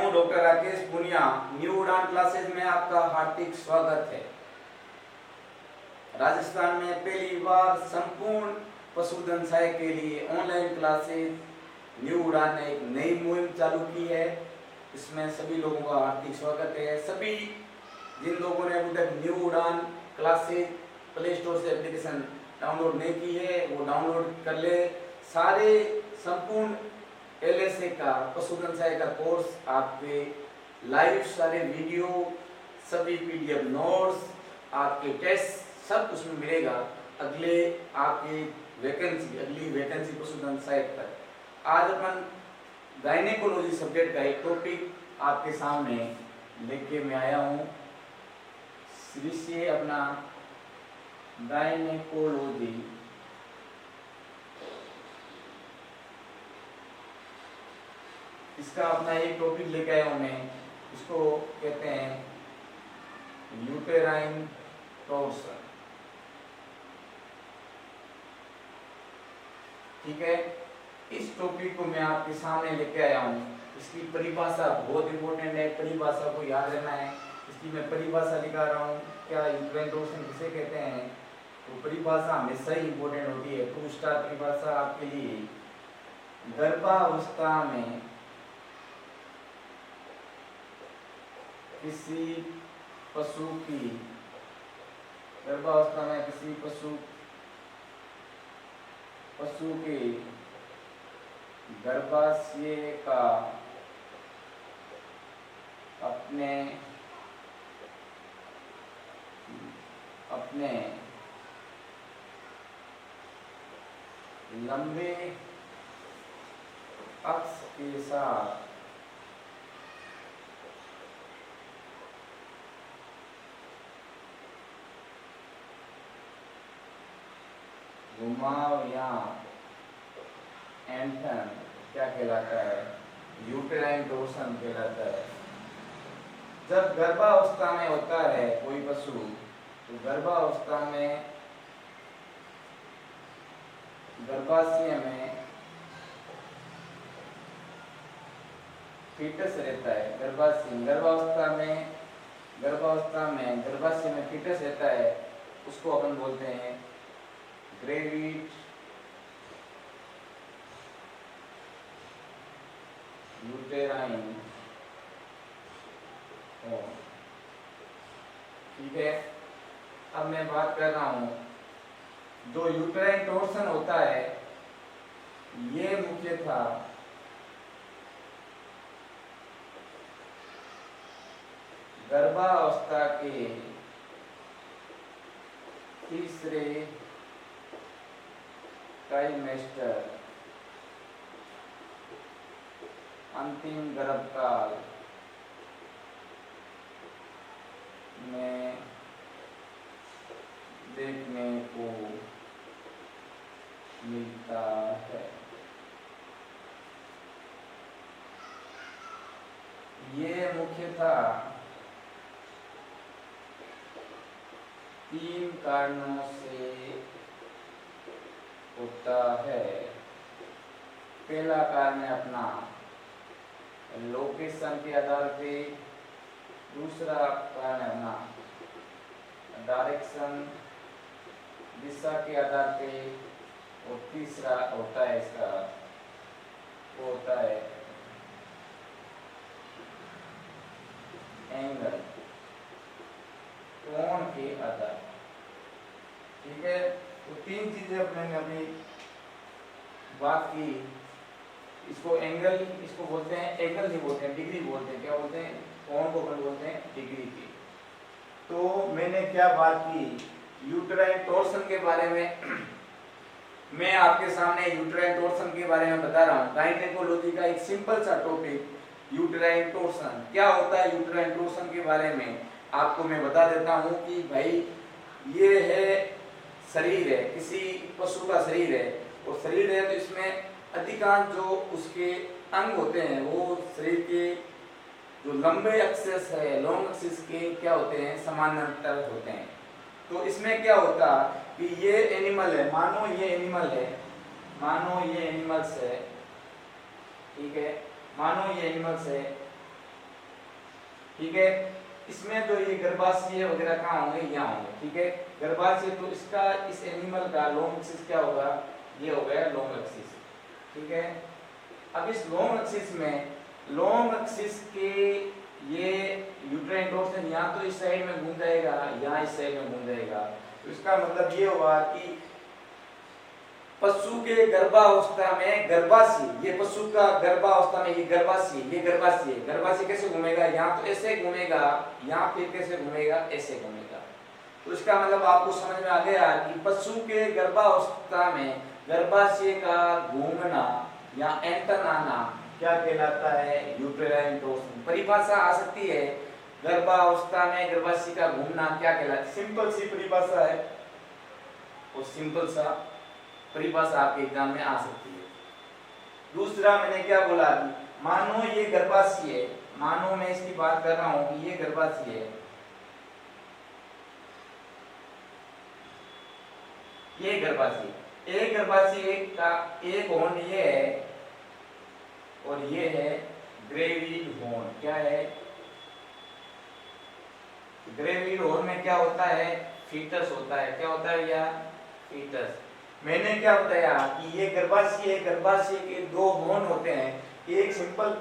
हूं doctor Rakesh Punia. New उड़ान classes में आपका हार्दिक स्वागत है। राजस्थान में पहली बार संपूर्ण पशुधन सहायक के लिए ऑनलाइन क्लासेस न्यू उड़ान ने एक नई मुहिम चालू की है। इसमें सभी लोगों का हार्दिक स्वागत है। सभी जिन लोगों ने अभी तक न्यू उड़ान क्लासेस प्ले स्टोर से एप्लीकेशन डाउनलोड नहीं की है वो डाउनलोड कर ले। सारे संपूर्ण LSA का पशुधन सहायक का कोर्स आपके लाइव सारे वीडियो सभी PDF नोट्स आपके टेस्ट सब उसमें मिलेगा। अगली वैकेंसी पशुधन सहायक तक। आज अपन गायनेकोलॉजी सब्जेक्ट का एक टॉपिक आपके सामने लेके मैं आया हूँ। विषय अपना गायनेकोलॉजी। इसका अपना एक टॉपिक लेके आया हूँ मैं। इसको कहते हैं यूटेराइन टॉर्सन। ठीक है, इस टॉपिक को मैं आपके सामने लेके आया हूँ। इसकी परिभाषा बहुत इंपॉर्टेंट है, परिभाषा को याद रहना है। इसकी मैं परिभाषा लिखा रहा हूँ। क्या यूटेराइन टॉर्सन किसे कहते हैं? तो परिभाषा हमेशा ही इंपॉर्टेंट होती है। 2 स्टार परिभाषा आपके लिए। गर्भावस्था में किसी पशु की गर्भावस्था में किसी पशु के गर्भाशय का अपने लंबे अक्ष के साथ घुमाव या ऐंठन क्या कहलाता है? यूटेराइन टॉर्सन कहलाता है। जब गर्भावस्था में होता है कोई पशु, तो गर्भावस्था में गर्भाशय में फीटस रहता है। गर्भावस्था में गर्भाशय में फीटस रहता है। उसको अपन बोलते हैं ग्रेविड यूटेराइन। ठीक है, अब मैं बात कर रहा हूं। जो यूटेराइन टॉर्सन होता है ये मुख्यतः गर्भावस्था के तीसरे ट्राइमेस्टर अंतिम गर्भकाल में देखने को मिलता है। ये मुख्यतः 3 कारणों से होता है। पहला कारण है अपना लोकेशन के आधार पे। दूसरा कारण है अपना डायरेक्शन दिशा के आधार पे। और तीसरा होता है इसका वो होता है एंगल कोण के आधार। ठीक है, तो 3 चीजें अपने अभी बात की। इसको एंगल इसको बोलते हैं, एंगल नहीं बोलते हैं, डिग्री बोलते हैं। क्या बोलते हैं? कोण को अपन बोलते हैं डिग्री की। तो मैंने क्या बात की यूटेराइन टॉर्सन के बारे में। मैं आपके सामने यूटेराइन टॉर्सन के बारे में बता रहा हूँ। गायनेकोलॉजी का एक सिंपल सा टॉपिक यूटेराइन टॉर्सन। क्या होता है यूटेराइन टॉर्सन के बारे में आपको मैं बता देता हूँ कि भाई ये है शरीर है, किसी पशु का शरीर है। और शरीर है तो इसमें अधिकांश जो उसके अंग होते हैं वो शरीर के जो लंबे एक्सेस है लॉन्ग एक्सिस के क्या होते हैं? समानांतर होते हैं। तो इसमें क्या होता कि ये एनिमल है, मानो ये एनिमल्स है। ठीक है, मानो ये एनिमल्स है ठीक है। इसमें जो ये गर्भाशय वगैरह कहाँ होंगे, यहाँ होंगे, ठीक है। गर्भाशय तो इसका, इस एनिमल का लॉन्ग एक्सिस क्या होगा, ये हो गया लॉन्ग एक्सिस, ठीक है। अब इस लॉन्ग एक्सिस में, लॉन्ग एक्सिस के ये यूट्राइन टॉर्सन यहाँ तो इस साइड में घूम जाएगा, यहाँ इस साइड में घूम जाएगा, तो इसका मतलब ये होगा कि पशु के गर्भावस्था में गर्भाशय, ये पशु का गर्भावस्था में ये गर्भाशय, ये गर्भाशय, गर्भाशय कैसे घूमेगा, यहाँ तो ऐसे घूमेगा, यहाँ फिर कैसे घूमेगा, ऐसे घूमेगा। तो इसका मतलब आपको समझ में आ गया कि पशु के गर्भावस्था में गर्भाशय का घूमना या एंटर आना क्या कहलाता है, यूटेराइन टॉर्सन। परिभाषा आ सकती है, गर्भावस्था में गर्भाशय का घूमना क्या कहलाता है, सिंपल सी परिभाषा है, और सिंपल सा परिभाषा आपके एग्जाम में आ सकती है। दूसरा मैंने क्या बोला, मानो ये गर्भाशय है, मानो मैं इसकी बात कर रहा हूं कि ये गर्भाशय है, ये गर्भाशय, एक गर्भाशय का एक होर्न ये है और ये है ग्रेविड होर्न। क्या है, ग्रेविड होर्न में क्या होता है, फीटस होता है। क्या होता है भैया, फीटस। मैंने क्या बताया कि ये गर्भाशय है, गर्भाशय के दो होर्न होते हैं, एक सिंपल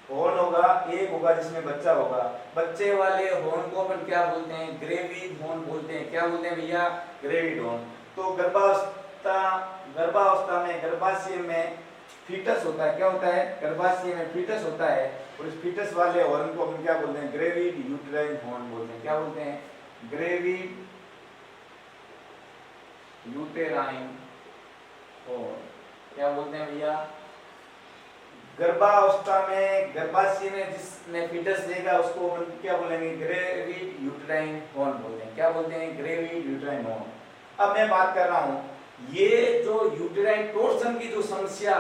होर्न होगा, एक होगा जिसमें बच्चा होगा। बच्चे वाले होर्न को अपन क्या बोलते हैं, ग्रेविड होर्न बोलते हैं। क्या बोलते हैं भैया, ग्रेविड होर्न। तो गर्भावस्था में गर्भाशय में फीटस होता है। क्या होता है, गर्भाशय में फीटस होता है, और इस फीटस वाले होर्न को अपन क्या बोलते हैं, ग्रेविड यूटेराइन होर्न बोलते हैं। क्या बोलते हैं, ग्रेविड यूटेराइन होर्न। क्या बोलते हैं भैया, गर्भावस्था में गर्भाशय में जिसने फीटस लेगा उसको अपन क्या बोलेंगे, ग्रेविड यूटेराइन होर्न बोलते हैं। क्या बोलते हैं, ग्रेविड यूटेराइन होर्न। अब मैं बात कर रहा हूं, ये जो यूटेराइन टॉर्सन की जो समस्या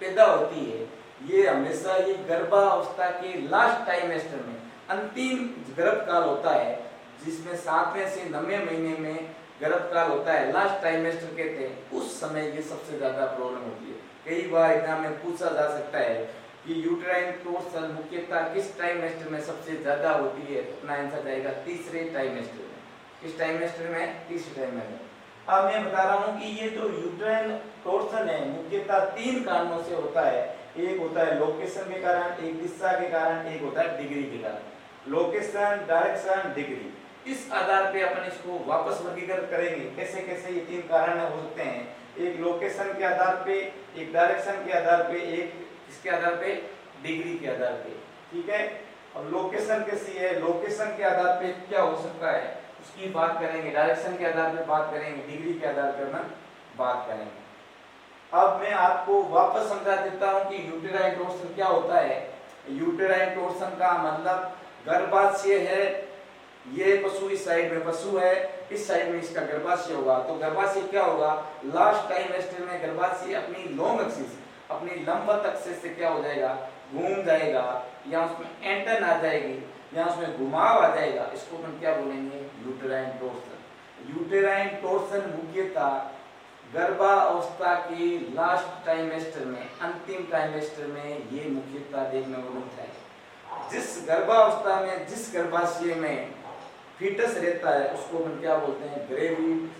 पैदा होती है, ये हमेशा ये गर्भावस्था के लास्ट ट्राइमेस्टर में, अंतिम गर्भकाल होता है, जिसमें 7वें से 9वें महीने में गर्भकाल होता है, लास्ट ट्राइमेस्टर कहते हैं, उस समय ये सबसे ज्यादा प्रॉब्लम होती है। कई बार एग्जाम में पूछा जा सकता है कि यूटेराइन टॉर्सन मुख्यतः किस ट्राइमेस्टर में सबसे ज्यादा होती है, तो अपना आंसर जाएगा तीसरे ट्राइमेस्टर में। किस ट्राइमेस्टर में, तीसरे ट्राइमेस्टर में। अब मैं बता रहा हूं कि ये जो यूटेराइन टॉर्सन है मुख्यतः 3 कारणों से होता है। एक होता है लोकेशन के कारण, एक दिशा के कारण, एक होता है डिग्री के कारण। लोकेशन, डायरेक्शन, डिग्री, इस आधार पे अपन इसको वापस वर्गीकृत करेंगे। कैसे कैसे ये 3 कारण हो सकते हैं, एक लोकेशन के आधार पे, एक डायरेक्शन के आधार पे, एक किसके आधार पे, डिग्री के आधार पे, ठीक है। अब लोकेशन कैसी है, लोकेशन के आधार पे क्या हो सकता है उसकी बात करेंगे, डायरेक्शन के आधार पे बात करेंगे, डिग्री के आधार पे हम बात करेंगे। अब मैं आपको वापस समझा देता हूं कि यूटेराइन टॉर्सन क्या होता है। यूटेराइन टॉर्सन का मतलब गर्भाशय है, ये पशु इस साइड में पशु है, इस साइड में इसका गर्भाशय होगा। तो गर्भाशय क्या होगा, लास्ट ट्राइमेस्टर में गर्भाशय अपनी लॉन्ग एक्सिस, अपनी लंबवत एक्सिस से क्या हो जाएगा, घूम जाएगा, या उसमें एंटन आ जाएगी, या उसमें घुमाव आ जाएगा। इसको हम क्या बोलेंगे, यूटेराइन टॉर्सन। यूटेराइन टॉर्सन मुख्यतः गर्भावस्था के लास्ट ट्राइमेस्टर में, अंतिम ट्राइमेस्टर में ये मुख्यतः देखने को मिलता है। जिस गर्भावस्था में, जिस गर्भाशय में फीटस रहता है उसको हम क्या बोलते हैं, ग्रेविड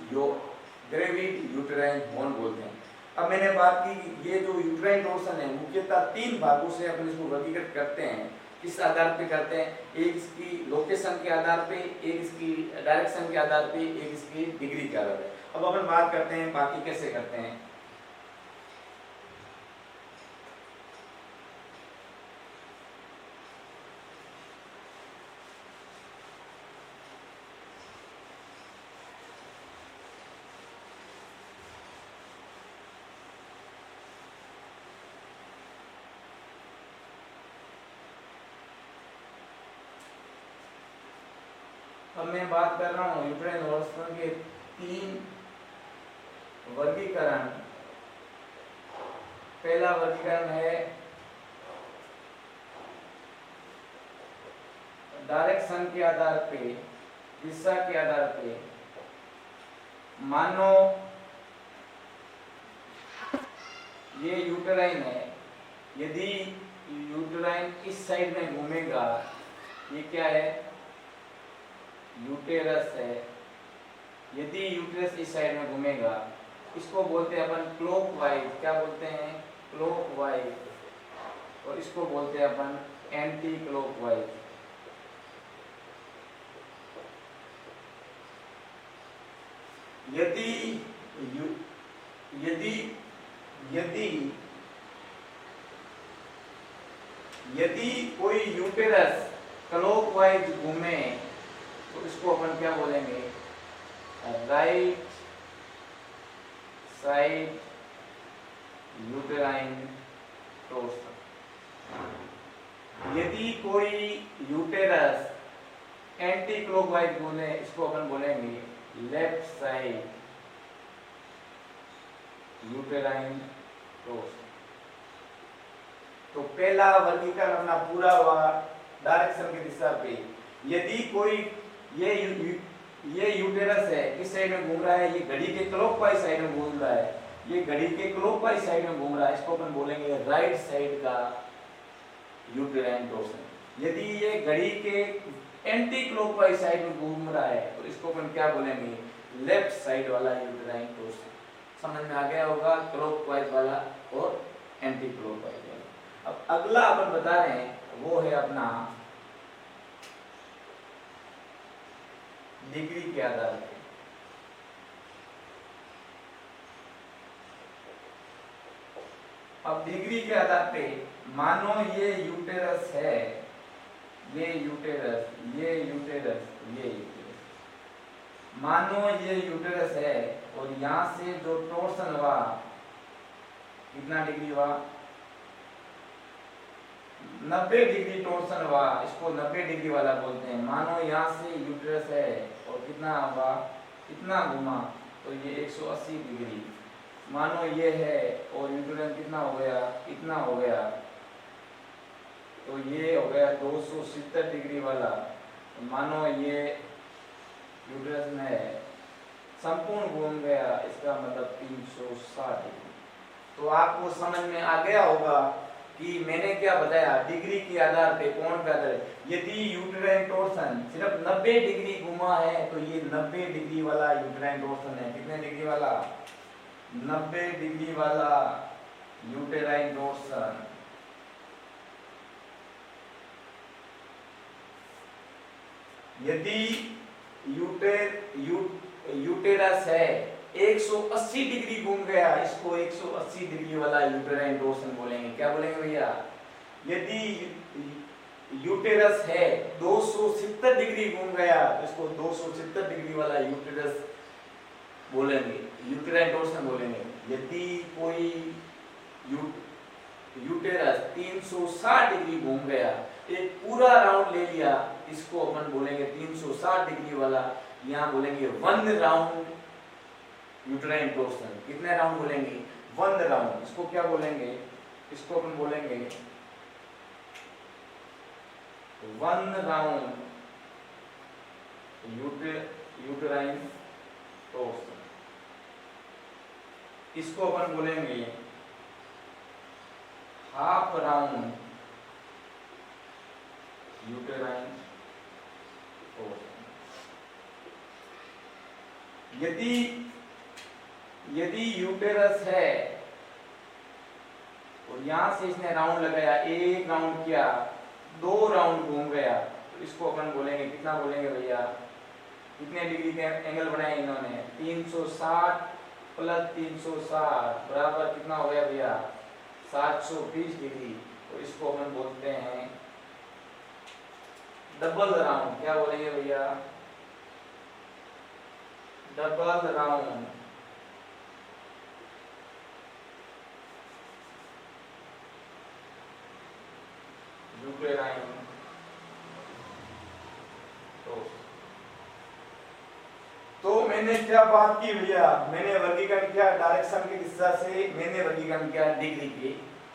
यूटेराइन होर्न बोलते हैं। अब मैंने बात की ये जो यूटेराइन टॉर्सन है मुख्यतः 3 भागों से अपन इसको वर्गीकृत करते हैं। किस आधार पे करते हैं, एक इसकी लोकेशन के आधार पे, एक इसकी डायरेक्शन के आधार पे, एक इसकी डिग्री के आधार पे। अब अपन बात करते हैं बाकी कैसे करते हैं। अब मैं बात कर रहा हूँ यूटेराइन टॉर्सन के 3 वर्गीकरण। पहला वर्गीकरण है डायरेक्शन के आधार पे, दिशा के आधार पे। मानो ये यूटेराइन है, यदि यूटेराइन इस साइड में घूमेगा ये क्या है, यूटेरस है। यदि यूटेरस इस साइड में घूमेगा, इसको बोलते हैं अपन क्लॉकवाइज, क्या बोलते हैं, क्लॉकवाइज, और इसको बोलते हैं अपन एंटी क्लॉकवाइज। यदि यदि यदि यदि कोई यूटेरस क्लॉकवाइज घूमे तो इसको अपन क्या बोलेंगे, राइट साइड यूटेराइन टोर्सन। यदि कोई यूटेरस एंटी क्लॉकवाइज घूमे इसको अपन बोलेंगे लेफ्ट साइड यूटेराइन टोर्सन। तो पहला वर्गीकरण अपना पूरा हुआ डायरेक्शन की दिशा पे। यदि कोई ये यूटेरस है, किस साइड में घूम रहा है, ये घड़ी के क्लॉकवाइज साइड में घूम रहा है, ये घड़ी के क्लॉकवाइज साइड में घूम रहा है, इसको अपन बोलेंगे राइट साइड का यूटेराइन टोर्सन। यदि ये घड़ी के एंटी क्लॉकवाइज साइड में घूम रहा है तो इसको अपन क्या बोलेंगे, लेफ्ट साइड वाला यूटेराइन टोर्सन। समझ में आ गया होगा, क्लॉकवाइज वाला और एंटी क्लॉकवाइज वाला। अब अगला अपन बता रहे हैं वो है अपना डिग्री के आधार पे। अब डिग्री के आधार पे मानो ये यूटेरस है, ये यूटेरस, ये यूटेरस, ये यूटेरस, मानो ये यूटेरस है और यहां से जो टोर्सन हुआ कितना डिग्री हुआ, 90 डिग्री टोर्सन हुआ, इसको 90 डिग्री वाला बोलते हैं। मानो यहाँ से यूटेरस है और कितना हुआ, कितना घुमा, तो ये 180 डिग्री। मानो ये है और यूटेरस कितना हो गया, इतना हो गया, तो ये हो गया 270 डिग्री वाला। मानो ये यूटेरस में संपूर्ण घूम गया, इसका मतलब 360 डिग्री। तो आपको समझ में आ गया होगा कि मैंने क्या बताया, डिग्री के आधार पे, कोण के आधार पे। यदि यूटेराइन टोर्सन सिर्फ 90 डिग्री घुमा है तो ये 90 डिग्री वाला यूटेराइन टोर्सन है। कितने डिग्री वाला, 90 डिग्री वाला यूटेराइन टोर्सन। यदि यूटेरस है 180 डिग्री घूम गया, इसको 180 डिग्री वाला यूटेराइन टोर्सन बोलेंगे। क्या बोलेंगे भैया, यदि यूटेरस है 270 डिग्री घूम गया तो इसको 270 डिग्री वाला यूटेरस बोलेंगे, यूटेराइन टोर्सन बोलेंगे। यदि कोई यूटेरस 360 डिग्री घूम गया, एक पूरा राउंड ले लिया, इसको अपन बोलेंगे 360 डिग्री वाला, यहाँ बोलेंगे 1 राउंड यूटेराइन टोर्सन। कितने राउंड बोलेंगे, 1 राउंड। इसको क्या बोलेंगे, इसको अपन बोलेंगे 1 राउंड यूटेराइन टोर्सन। इसको अपन बोलेंगे हाफ राउंड यूटेराइन टोर्सन। यदि यूटेरस है और यहां से इसने राउंड लगाया, 1 राउंड किया, 2 राउंड घूम गया, तो इसको अपन बोलेंगे, कितना बोलेंगे भैया, कितने डिग्री के एंगल बनाए इन्होंने, 360 प्लस 360 बराबर कितना हो गया भैया, 720 डिग्री। तो इसको अपन बोलते हैं डबल राउंड। क्या बोलेंगे भैया, डबल राउंड यूटेराइन टोर्सन। तो मैंने क्या बात की भैया, मैंने वर्गीकरण किया डायरेक्शन की दिशा से, मैंने वर्गीकरण किया डिग्री की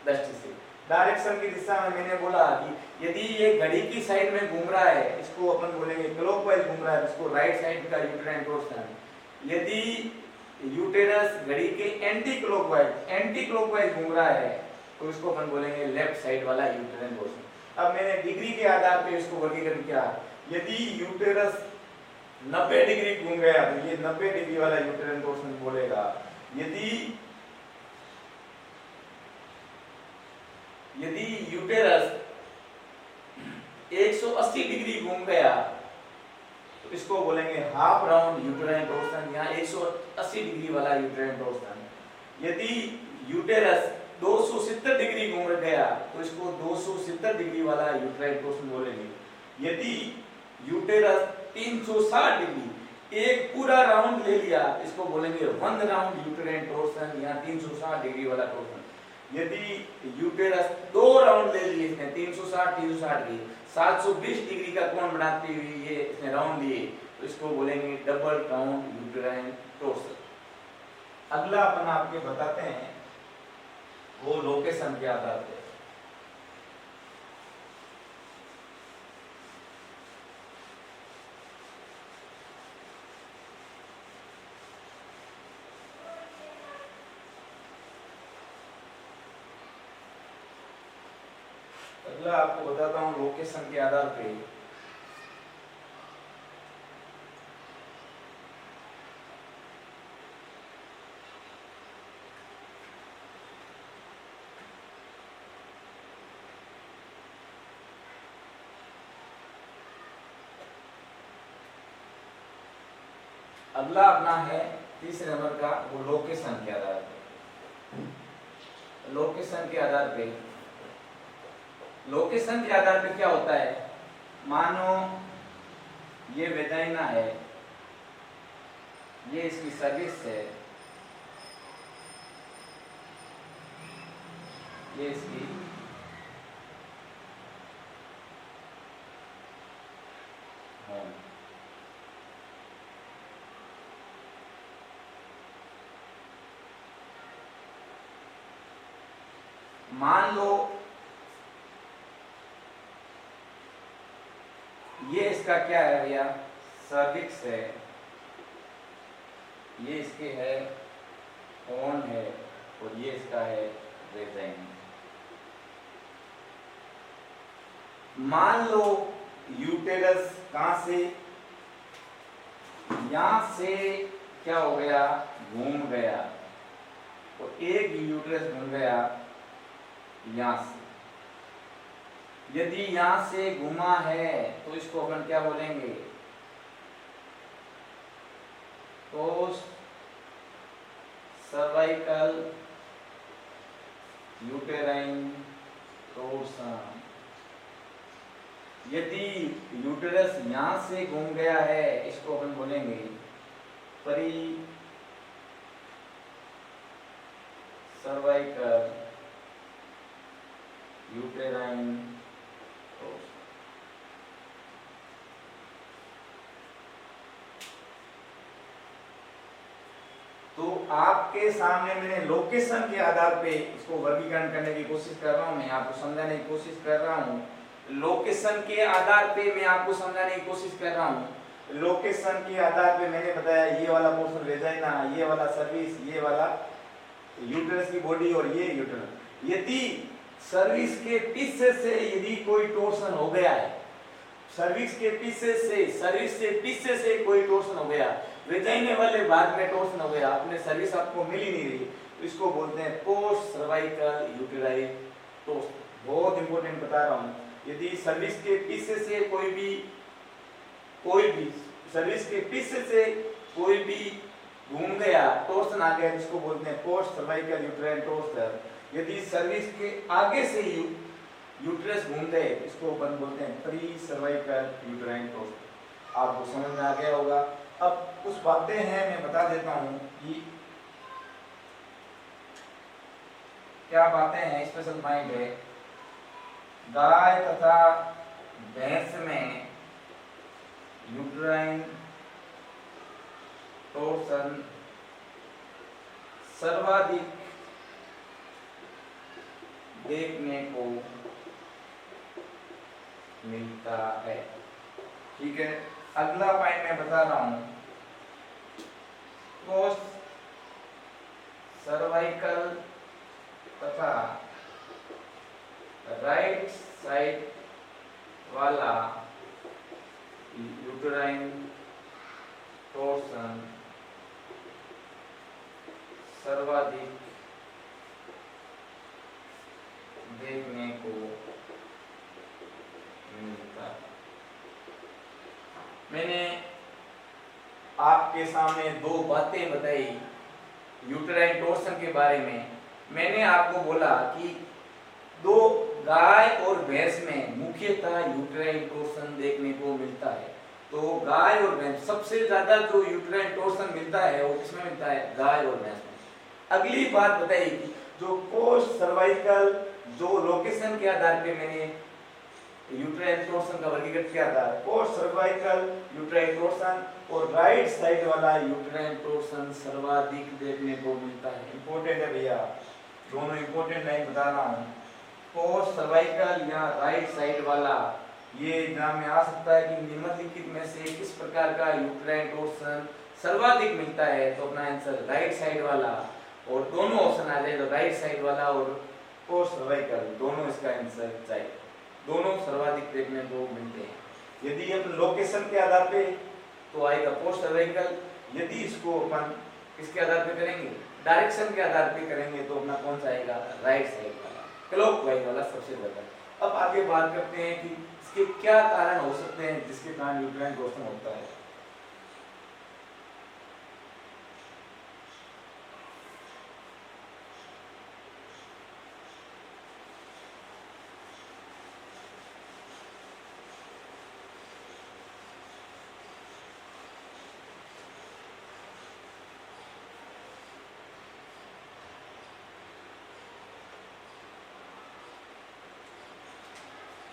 दृष्टि से। डायरेक्शन की दिशा में मैंने बोला कि यदि ये घड़ी की साइड में घूम रहा है, इसको अपन बोलेंगे क्लॉकवाइज घूम रहा है, इसको राइट साइड का यूटेराइन टोर्सन। यदि यूटेरस घड़ी के एंटी क्लॉकवाइज घूम रहा है तो इसको अपन बोलेंगे लेफ्ट साइड वाला यूटेराइन टोर्सन। अब मैंने डिग्री के आधार पे इसको वर्गीकरण किया। यदि यूटेरस 90 डिग्री घूम गया तो ये 90 डिग्री वाला यूटेरन टॉर्सन बोलेगा। यदि यूटेरस 180 डिग्री घूम गया तो इसको बोलेंगे हाफ राउंड यूटेराइन टॉर्सन या 180 डिग्री वाला यूटेराइन टॉर्सन। यदि यूटेरस 270 डिग्री घूम गया तो इसको 270 डिग्री वाला यूटेराइन टॉर्सन बोलेंगे। यदि यूटेरस 360 डिग्री एक पूरा राउंड ले लिया इसको बोलेंगे 1 राउंड यूटेराइन टॉर्सन या 360 डिग्री वाला टॉर्सन। यदि यूटेरस 2 राउंड ले लिए इसने 360 की 720 डिग्री का कोण बनाते हुए ये इसने राउंड लिए तो इसको बोलेंगे डबल राउंड यूटेराइन टॉर्सन। अगला अपन आपके बताते हैं वो लोकेशन के आधार पे। अगला आपको बताता हूं लोकेशन के आधार पे। अगला अपना है तीसरे नंबर का वो लोकेशन के आधार पे। लोकेशन के आधार पे क्या होता है, मानो ये वेजाइना है, ये इसकी सर्विस है, ये इसकी होम। मान लो ये इसका क्या है भैया, सर्विक्स है, ये इसके है ओन है और ये इसका है वेजाइना। मान लो यूटेरस कहां से, यहां से क्या हो गया, घूम गया, तो एक यूटेरस घूम गया यहां से। यदि यहां से घुमा है तो इसको अपन क्या बोलेंगे, पोस्ट सर्वाइकल यूटेराइन टॉर्सन। यदि यूटेरस यहां से घूम गया है इसको अपन बोलेंगे परी सर्वाइकल यूटेराइन टॉर्सन। तो आपके सामने मैंने लोकेशन के आधार पे इसको वर्गीकरण करने की कोशिश कर रहा हूं, मैं आपको समझाने की कोशिश कर रहा हूं। लोकेशन के आधार पे मैं आपको समझाने की कोशिश कर रहा हूं। लोकेशन के आधार पे मैंने बताया ये वाला पोर्शन वेजाइना, ये वाला सर्विस, ये वाला यूटेरस की बॉडी और ये यूटेरस। यदि सर्विस के पीछे से यदि कोई टॉर्सन हो गया है, सर्विस के पीछे से, सर्विस से पीछे से कोई टॉर्सन हो गया, वेजाइने वाले भाग में टॉर्सन हो गया, अपने सर्विस आपको मिल ही नहीं रही, तो इसको बोलते हैं पोस्ट सर्वाइकल यूटेराइन टॉर्सन। बहुत इंपॉर्टेंट बता रहा हूं। यदि सर्विस के पीछे से कोई भी सर्विस के पीछे से कोई भी घूम गया, टॉर्सन आ गया, जिसको बोलते हैं पोस्ट सर्वाइकल यूटेराइन टॉर्सन। यदि सर्विस के आगे से यूटेरस घूम गए इसको अपन बोलते हैं प्री सर्वाइकल यूटेराइन टॉर्सन। आपको समझ में आ गया होगा। अब कुछ बातें हैं मैं बता देता हूं कि क्या बातें हैं, स्पेशल पॉइंट है। गाय तथा भैंस में यूटेराइन टॉर्सन सर्वाधिक देखने को मिलता है। ठीक है, अगला पॉइंट मैं बता रहा हूं, पोस्ट सर्वाइकल तथा राइट साइड वाला यूटेराइन टॉर्सन सर्वाधिक देखने को मिलता है। मैंने आपके सामने दो बातें बताई यूटेराइन टॉर्सन के बारे में। मैंने आपको बोला कि दो गाय और भैंस में मुख्यतः यूटेराइन टॉर्सन देखने को मिलता है। तो गाय और भैंस सबसे ज्यादा जो यूटेराइन टॉर्सन मिलता है वो किसमें मिलता है? गाय और भैंस में। अगली बात बताइए कि जो पोस्ट सर्वाइकल जो लोकेशन के आधार पे मैंने यूटेराइन टॉर्सन का वर्गीकृत किया था, पोस्ट सर्वाइकल यूटेराइन टॉर्सन और राइट साइड वाला यूटेराइन टॉर्सन सर्वाधिक देखने को मिलता है। इंपॉर्टेंट है भैया, दोनों इंपॉर्टेंट लाइन बता रहा हूँ। पोस्ट सर्वाइकल या राइट साइड वाला, ये एग्जाम में आ सकता है कि निम्नलिखित में से किस प्रकार का यूटेराइन टॉर्सन सर्वाधिक मिलता है? तो अपना आंसर राइट साइड वाला, और दोनों ऑप्शन आ जाए तो राइट साइड वाला और पोस्ट सर्वाइकल, दोनों इसका आंसर चाहिए। दोनों सर्वाधिक देखने को मिलते हैं। यदि अपन लोकेशन के आधार पे तो आएगा पोस्ट सर्वाइकल, यदि इसको अपन किसके आधार पे करेंगे? डायरेक्शन के आधार पे करेंगे तो अपना कौन सा आएगा? राइट साइड वाला, क्लॉकवाइज वाला सबसे बेहतर। अब आगे बात करते हैं कि इसके क्या कारण हो सकते हैं जिसके कारण यूटेराइन टॉर्सन होता है।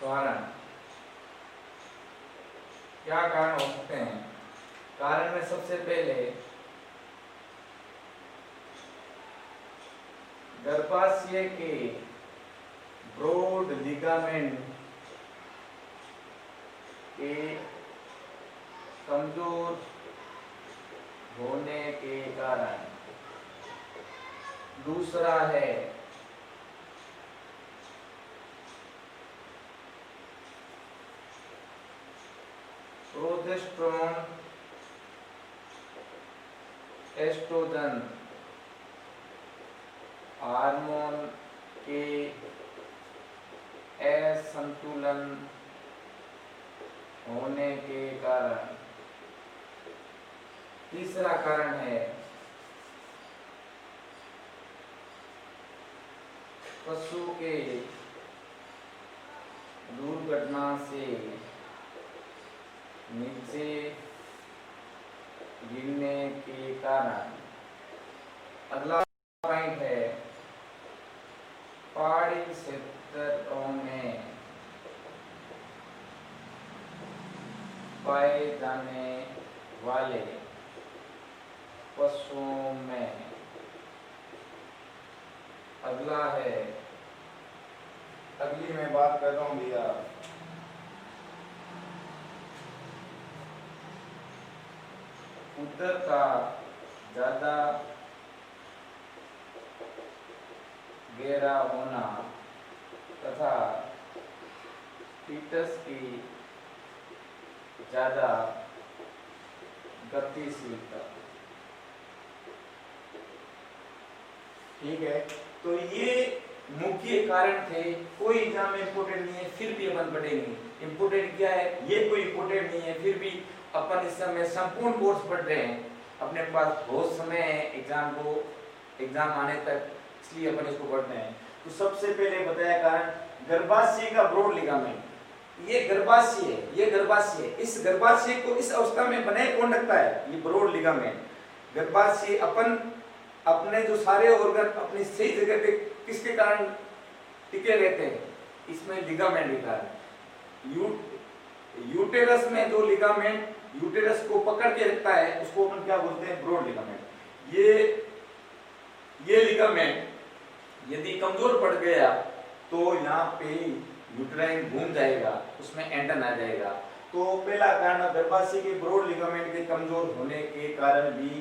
कारण, क्या कारण हो सकते हैं? कारण में सबसे पहले गर्भाशय के ब्रॉड लिगामेंट के कमजोर होने के कारण। दूसरा है प्रोजेस्टेरोन एस्ट्रोजन हार्मोन के असंतुलन होने के कारण। तीसरा कारण है पशु के दुर्घटना से नीचे गिरने के कारण। अगला पॉइंट है पहाड़ी क्षेत्रों में पाए जाने वाले पशुओं में। अगला है, अगली मैं बात कर रहा हूँ भैया, उदर का ज्यादा गहरा होना तथा फीटस की ज्यादा गतिशीलता। ठीक है, तो ये मुख्य कारण थे। कोई एग्जाम में इम्पोर्टेंट नहीं है, फिर भी अपन पढ़ेंगे। इम्पोर्टेंट क्या है? ये कोई इम्पोर्टेंट नहीं है, फिर भी अपन इस समय संपूर्ण कोर्स पढ़ रहे हैं। अपने पास बहुत समय है एग्जाम आने तक, इसलिए अपन इसको पढ़ रहे हैं। तो सबसे पहले बताया कारण गर्भाशय का ब्रॉड लिगामेंट। ये गर्भाशय है, ये गर्भाशय है। इस गर्भाशय को इस अवस्था में बनाए कौन रखता है? ये ब्रॉड लिगामेंट। गर्भाशय अपन अपने जो सारे ऑर्गन अपनी सही जगह पे किसके कारण टिके रहते हैं? इसमें लिगामेंट के कारण। यूटेरस में जो लिगामेंट यूटेरस को पकड़ के रखता है उसको अपन क्या बोलते हैं? Broad ligament. ये लिगामेंट यदि कमजोर पड़ गया तो यहाँ पे यूटेराइन घूम जाएगा, उसमें एंटन आ जाएगा। तो पहला कारण गर्भाशय के ब्रॉड लिगामेंट के कमजोर होने के कारण भी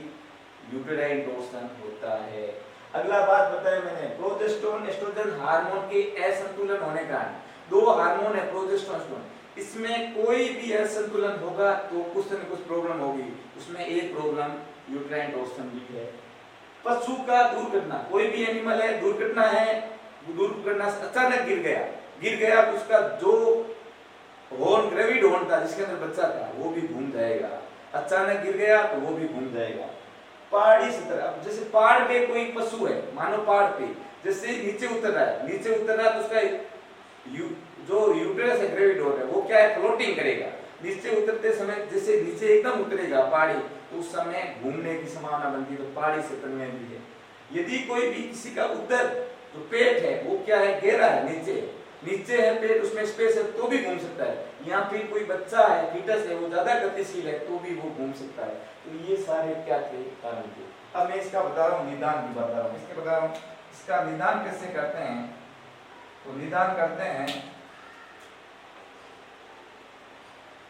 यूटेराइन टॉर्सन होता है। अगला बात बताया मैंने, प्रोजेस्टेरोन एस्ट्रोजन हार्मोन के असंतुलन होने का कारण। दो हार्मोन है प्रोजेस्टेरोन एस्ट्रोजन, इसमें कोई भी असंतुलन होगा तो कुछ न कुछ प्रॉब्लम होगी। उसमें एक प्रॉब्लम यूट्राइन टॉर्सन भी है। पशु का दुर्घटना, कोई भी एनिमल है, दुर्घटना है, दुर्घटना अचानक गिर गया तो उसका जो हॉर्न, ग्रेविड हॉर्न था जिसके अंदर बच्चा था, वो भी घूम जाएगा। अचानक गिर गया तो वो भी घूम जाएगा। पहाड़ी सतह, अब जैसे पहाड़ पे कोई पशु है, मानो पहाड़ पे जैसे नीचे उतर रहा है तो उसका जो यूट्रस है, ग्रेविड हॉर्न है, वो क्या है, फ्लोटिंग करेगा। नीचे उतरते समय जैसे नीचे एकदम उतरेगा पहाड़ी, तो उस समय घूमने की संभावना बनती है। तो पहाड़ी सतह में भी है। यदि कोई भी किसी का उदर जो पेट है वो क्या है, गहरा है, नीचे है पेट, उसमें स्पेस है तो भी घूम सकता है। या फिर कोई बच्चा है, फीटस है, वो ज्यादा गतिशील है तो भी वो घूम सकता है। तो ये सारे क्या थे, कारण थे। अब मैं इसका बता रहा हूँ, निदान भी बता रहा हूँ। इसके बता रहा हूँ इसका निदान कैसे करते हैं। तो निदान करते हैं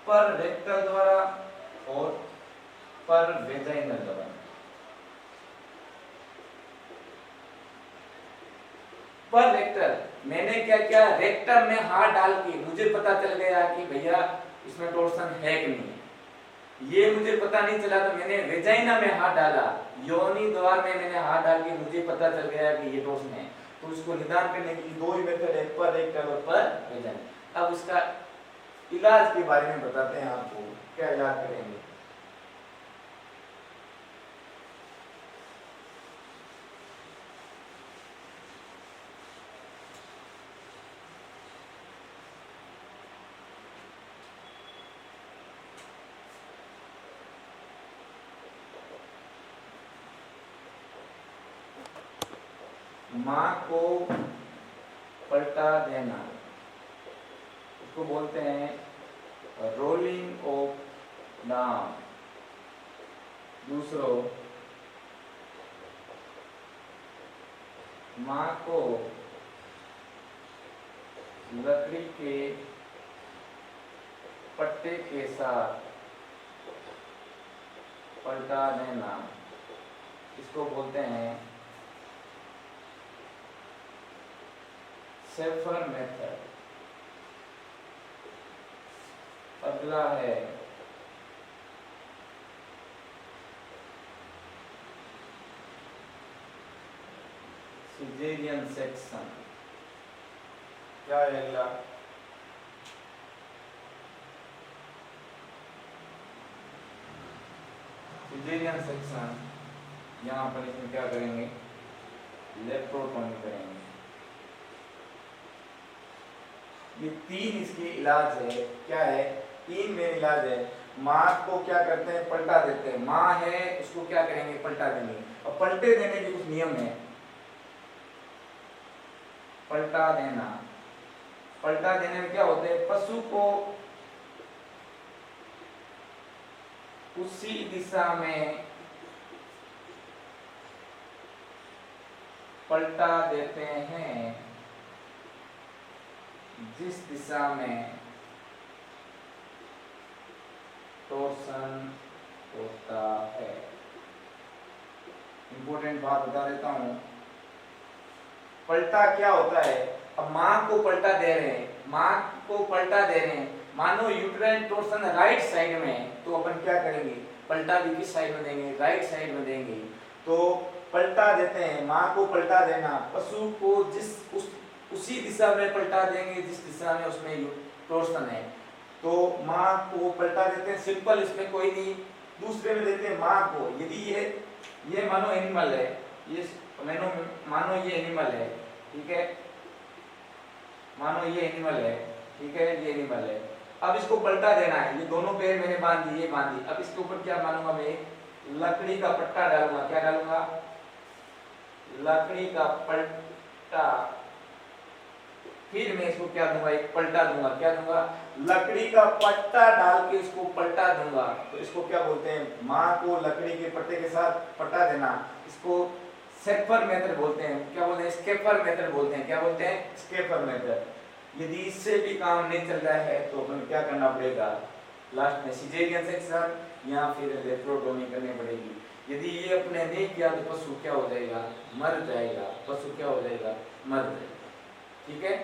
पर रेक्टल द्वारा और पर वेजाइनल द्वारा। पर रेक्टल, मैंने क्या किया, रेक्टम में हाथ डाल के मुझे पता चल गया कि भैया इसमें टॉर्सन है कि नहीं। ये मुझे पता नहीं चला तो मैंने वेजाइना में हाथ डाला, योनि द्वार में मैंने हाथ डाल के मुझे पता चल गया कि ये टॉर्सन है। तो उसको निदान करने के लिए दो ही मेथड है, पर रेक्टल और पर वेजाइना। अब उसका इलाज के बारे में बताते हैं आपको, क्या इलाज करेंगे। माँ को पलटा देना, उसको बोलते हैं रोलिंग ऑफ नाम। दूसरों, माँ को लकड़ी के पट्टे के साथ पलटा देना, इसको बोलते हैं सेफर मेथड। अगला है सिजेरियन सेक्शन। क्या है अगला, सिजेरियन सेक्शन। यहाँ पर इसमें क्या करेंगे, लेप्रोटोमी करेंगे। ये तीन इसके इलाज है। क्या है, तीन में इलाज है। माँ को क्या करते हैं, पलटा देते हैं। माँ है उसको क्या करेंगे, पलटा देंगे। और पलटे देने के कुछ नियम है। पलटा देना, पलटा देने में क्या होता है, पशु को उसी दिशा में पलटा देते हैं जिस दिशा में टॉर्सन होता है। इंपॉर्टेंट बात बता देता हूं, पलटा क्या होता है। अब माँ को पलटा दे रहे हैं, मानो यूट्राइन टॉर्सन राइट साइड में है, तो अपन क्या करेंगे, पलटा भी किस साइड में देंगे, राइट साइड में देंगे। तो पलटा देते हैं, माँ को पलटा देना, पशु को उसी दिशा में पलटा देंगे जिस दिशा में उसमें टॉर्सन है। तो माँ को पलटा देते हैं, सिंपल, इसमें कोई नहीं। दूसरे में देते हैं माँ को, यदि ये मानो एनिमल है, ये मानो ये एनिमल है, ठीक है, मानो ये एनिमल है, ठीक है, ये एनिमल है। अब इसको पलटा देना है, ये दोनों पैर मैंने बांध दी, ये बांध दी। अब इसके ऊपर क्या मानूंगा मैं, लकड़ी का पट्टा डालूंगा। क्या डालूंगा, लकड़ी का पट्टा। फिर मैं इसको क्या दूंगा, एक पलटा दूंगा। क्या दूंगा, लकड़ी का पट्टा डाल के इसको पलटा दूंगा। तो इसको क्या बोलते हैं, माँ को लकड़ी के पट्टे के साथ पलटा देना। इसको स्केपर मेथड बोलते हैं। क्या बोलते हैं, स्केपर मेथड बोलते हैं। क्या बोलते हैं, स्केपर मेथड। यदि इससे भी काम नहीं चल रहा है तो हमें क्या करना पड़ेगा, लास्ट में सिजेरियन सेक्शन या फिर लेप्रोटोमी करनी पड़ेगी। यदि ये अपने नहीं किया तो पशु क्या हो जाएगा, मर जाएगा। पशु क्या हो जाएगा, मर जाएगा। ठीक है।